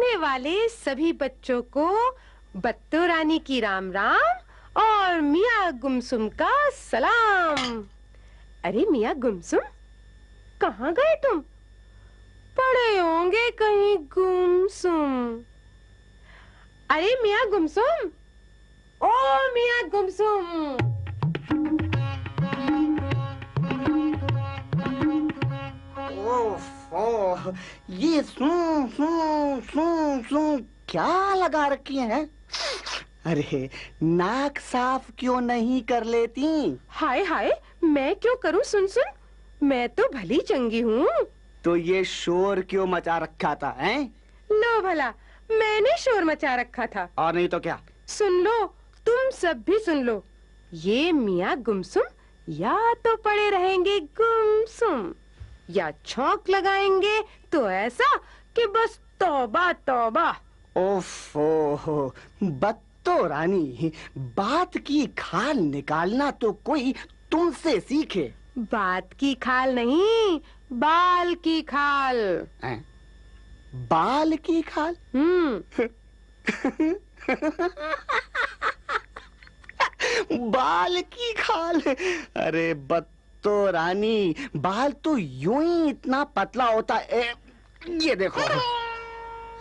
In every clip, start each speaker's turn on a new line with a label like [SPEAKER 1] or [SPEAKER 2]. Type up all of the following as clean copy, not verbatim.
[SPEAKER 1] देखने वाले सभी बच्चों को बत्तो रानी की राम राम और मियाँ गुमसुम का सलाम। अरे मियाँ गुमसुम, कहाँ गए तुम? पड़े होंगे कहीं गुमसुम। अरे मियाँ गुमसुम, ओ मियाँ गुमसुम।
[SPEAKER 2] ओह, ये सुन सुन सुन सुन क्या लगा रखी है? अरे नाक साफ क्यों नहीं कर लेती?
[SPEAKER 1] हाय हाय, मैं क्यों करूं? सुन सुन, मैं तो भली चंगी हूँ।
[SPEAKER 2] तो ये शोर क्यों मचा रखा था, हैं?
[SPEAKER 1] लो भला, मैंने शोर मचा रखा था।
[SPEAKER 2] और नहीं तो क्या?
[SPEAKER 1] सुन लो, तुम सब भी सुन लो। ये मियाँ गुमसुम या तो पड़े रहेंगे गुमसुम, या छौंक लगाएंगे तो ऐसा कि बस तौबा तौबा।
[SPEAKER 2] ओफो, बत्तो रानी, बात की खाल निकालना तो कोई तुमसे सीखे।
[SPEAKER 1] बात की खाल नहीं, बाल की खाल।
[SPEAKER 2] बाल की खाल? बाल की खाल? अरे बत्तो रानी, बाल तो यूं ही इतना पतला होता है। ये देखो,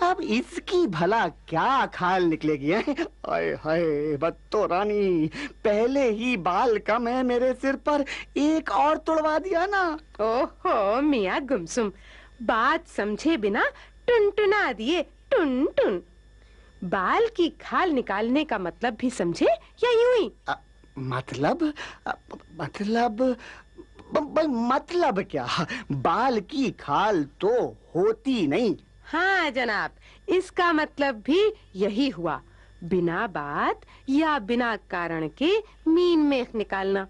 [SPEAKER 2] अब इसकी भला क्या खाल निकलेगी? हाय हाय बत्तो रानी, पहले ही बाल कम है मेरे सिर पर, एक और तुड़वा दिया ना।
[SPEAKER 1] ओहो मियाँ गुमसुम, बात समझे बिना टुनटुना दिए, टुन टुन। बाल की खाल निकालने का मतलब भी समझे या यूं ही?
[SPEAKER 2] मतलब मतलब क्या? बाल की खाल तो होती नहीं।
[SPEAKER 1] हाँ जनाब, इसका मतलब भी यही हुआ, बिना बात या बिना कारण के मीन मेख निकालना,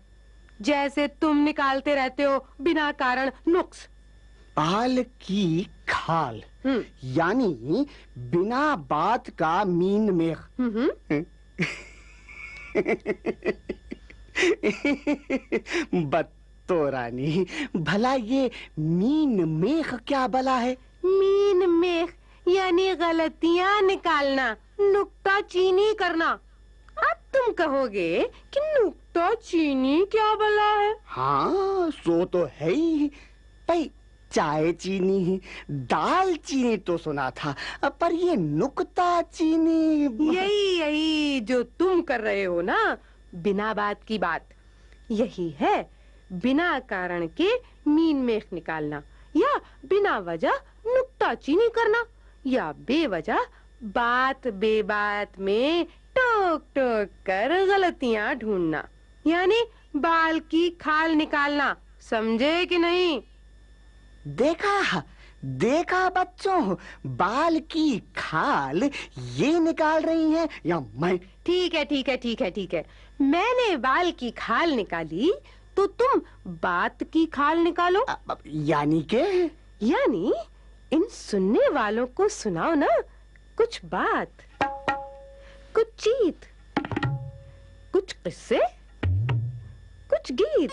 [SPEAKER 1] जैसे तुम निकालते रहते हो बिना कारण नुक्स।
[SPEAKER 2] बाल की खाल यानी बिना बात का मीन मेख। बत्तो रानी, भला ये मीन मेख क्या बला है?
[SPEAKER 1] मीन मेख यानी गलतियां निकालना, नुक्ता चीनी करना। अब तुम कहोगे कि नुक्ता चीनी क्या भला है?
[SPEAKER 2] हाँ, सो तो है ही भाई। चाय चीनी, दाल चीनी तो सुना था, पर ये नुक्ता चीनी।
[SPEAKER 1] यही यही जो तुम कर रहे हो ना, बिना बात की बात। यही है बिना कारण के मीन मेख निकालना, या बिना वजह नुक्ता चीनी करना, या बेवजह बात बेबात में टोक टोक कर गलतियां ढूंढना, यानी बाल की खाल निकालना। समझे कि नहीं?
[SPEAKER 2] देखा देखा बच्चों, बाल की खाल ये निकाल रही हैं या मैं?
[SPEAKER 1] ठीक है ठीक है ठीक है ठीक है, मैंने बाल की खाल निकाली तो तुम बात की खाल निकालो।
[SPEAKER 2] यानी के?
[SPEAKER 1] यानी इन सुनने वालों को सुनाओ ना कुछ बात, कुछ चीत, कुछ किस्से, कुछ गीत।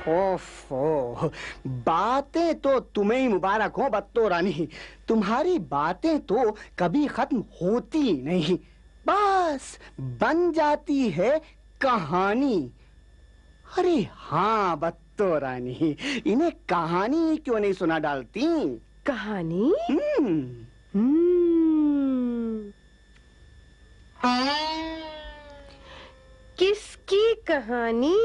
[SPEAKER 2] ओफो, बातें तो तुम्हें ही मुबारक हो बत्तो रानी, तुम्हारी बातें तो कभी खत्म होती नहीं, बस बन जाती है कहानी। अरे हाँ बत्तो रानी, इन्हें कहानी क्यों नहीं सुना डालती?
[SPEAKER 1] कहानी? किसकी कहानी?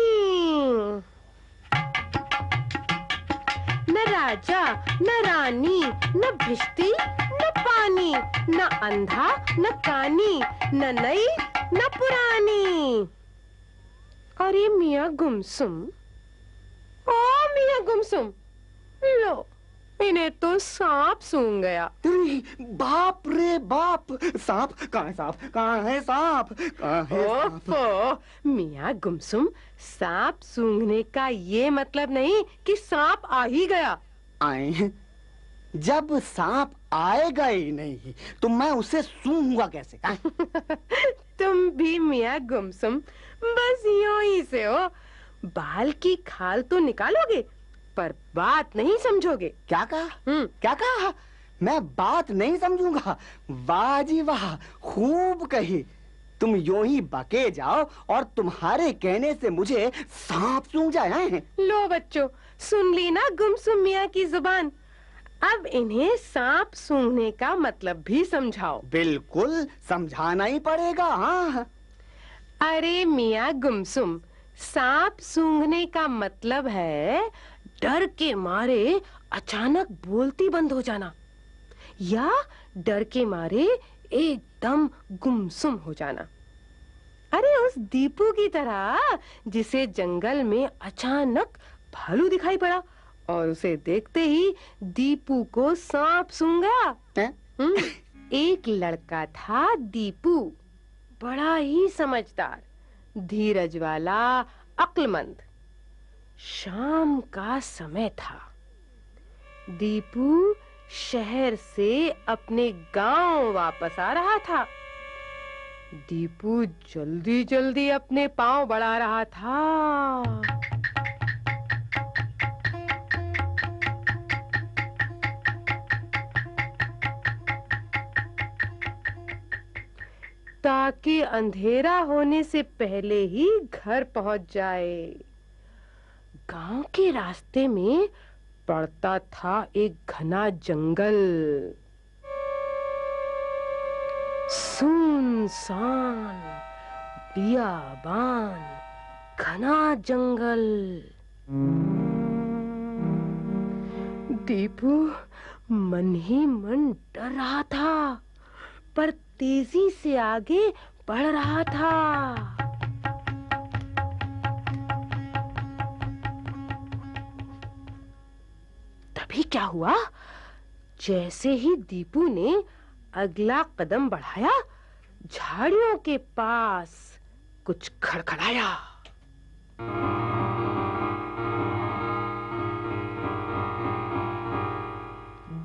[SPEAKER 1] न राजा न रानी, न भिश्ती न पानी, न अंधा न कानी, न नई न पुरानी। अरे मियाँ गुमसुम, ओ मियाँ गुमसुम, लो इन्हें तो सांप सूंघ गया।
[SPEAKER 2] बाप रे बाप, सांप कहाँ है? सांप कहाँ है? सांप कहाँ है?
[SPEAKER 1] ओफो मियाँ गुमसुम, सांप सूंघने का ये मतलब नहीं कि सांप आ ही गया।
[SPEAKER 2] आए, जब सांप आएगा ही नहीं तो मैं उसे सूंघूंगा कैसे?
[SPEAKER 1] तुम भी मियाँ गुमसुम बस यूं ही से हो, बाल की खाल तो निकालोगे पर बात नहीं समझोगे।
[SPEAKER 2] क्या कहा? क्या कहा? मैं बात नहीं समझूंगा। वाह जी वाह, खूब कही। तुम यूं ही बके जाओ और तुम्हारे कहने से मुझे सांप सूंघ जाए हैं।
[SPEAKER 1] लो बच्चों, सुन ली ना गुमसुम मियाँ की जुबान। अब इन्हें सांप सूंघने का मतलब भी समझाओ।
[SPEAKER 2] बिल्कुल समझाना ही पड़ेगा। हाँ।
[SPEAKER 1] अरे मियाँ गुमसुम, सांप सूंघने का मतलब है डर के मारे अचानक बोलती बंद हो जाना, या डर के मारे एकदम गुमसुम हो जाना। अरे उस दीपू की तरह जिसे जंगल में अचानक भालू दिखाई पड़ा और उसे देखते ही दीपू को सांप सूंघ गया। एक लड़का था दीपू, बड़ा ही समझदार, धीरज वाला, अक्लमंद। शाम का समय था। दीपू शहर से अपने गांव वापस आ रहा था। दीपू जल्दी जल्दी अपने पांव बढ़ा रहा था। ताकि अंधेरा होने से पहले ही घर पहुंच जाए। गांव के रास्ते में पड़ता था एक घना जंगल, सुनसान बियाबान, घना जंगल। दीपू मन ही मन डर रहा था, पर तेजी से आगे बढ़ रहा था। तभी क्या हुआ, जैसे ही दीपू ने अगला कदम बढ़ाया, झाड़ियों के पास कुछ खड़खड़ाया।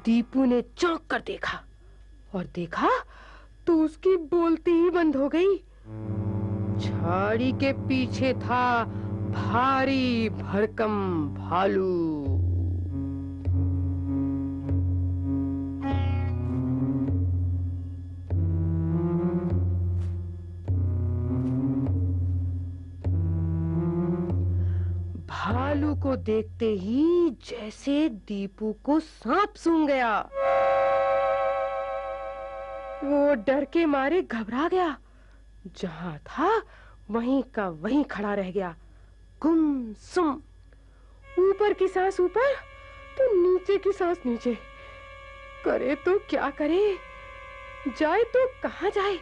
[SPEAKER 1] दीपू ने चौंक कर देखा, और देखा तो उसकी बोलती ही बंद हो गई। झाड़ी के पीछे था भारी भरकम भालू। भालू को देखते ही जैसे दीपू को सांप सूंघ गया। वो डर के मारे घबरा गया। जहां था वहीं का वहीं खड़ा रह गया, गुमसुम। ऊपर की सांस ऊपर तो नीचे की सांस नीचे। करे तो क्या करे, जाए तो कहां जाए,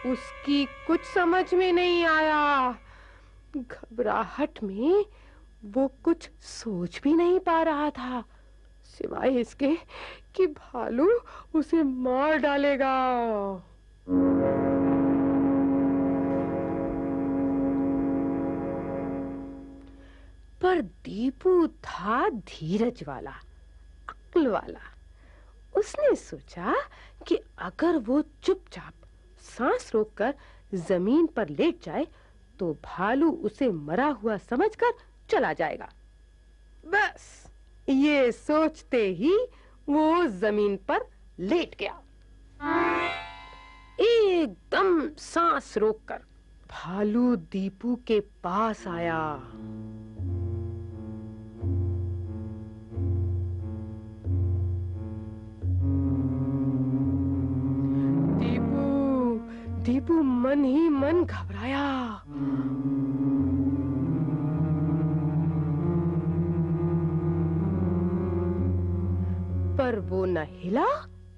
[SPEAKER 1] उसकी कुछ समझ में नहीं आया। घबराहट में वो कुछ सोच भी नहीं पा रहा था, सिवाय इसके कि भालू उसे मार डालेगा। पर दीपू था धीरज वाला, अक्ल वाला। उसने सोचा कि अगर वो चुपचाप सांस रोककर जमीन पर लेट जाए तो भालू उसे मरा हुआ समझकर चला जाएगा। बस ये सोचते ही वो जमीन पर लेट गया। एकदम सांस रोककर भालू दीपू के पास आया। दीपू मन ही मन घबराया। पर वो न हिला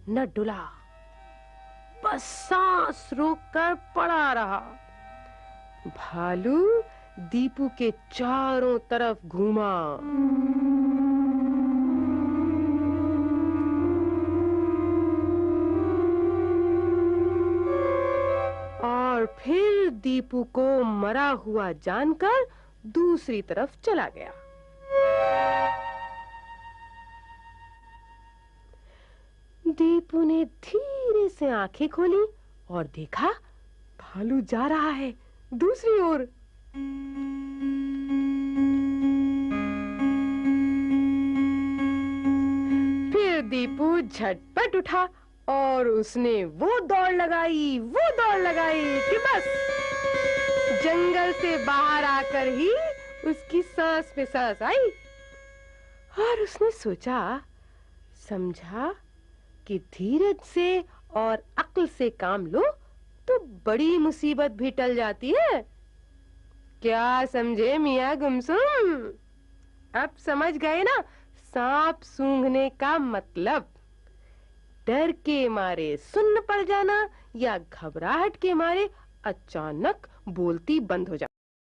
[SPEAKER 1] न डुला, बस सांस रोककर पड़ा रहा। भालू दीपू के चारों तरफ घूमा। और फिर दीपू को मरा हुआ जानकर दूसरी तरफ चला गया। दीपू ने धीरे से आंखें खोली और देखा भालू जा रहा है दूसरी ओर। फिर वो झटपट उठा और उसने वो दौड़ लगाई कि बस जंगल से बाहर आकर ही उसकी सांस में सांस आई। और उसने सोचा समझा कि धीरज से और अक्ल से काम लो तो बड़ी मुसीबत भी टल जाती है। क्या समझे मियां गुमसुम? अब समझ गए ना सांप सूंघने का मतलब? डर के मारे सुन्न पड़ जाना या घबराहट के मारे अचानक बोलती बंद हो जाना।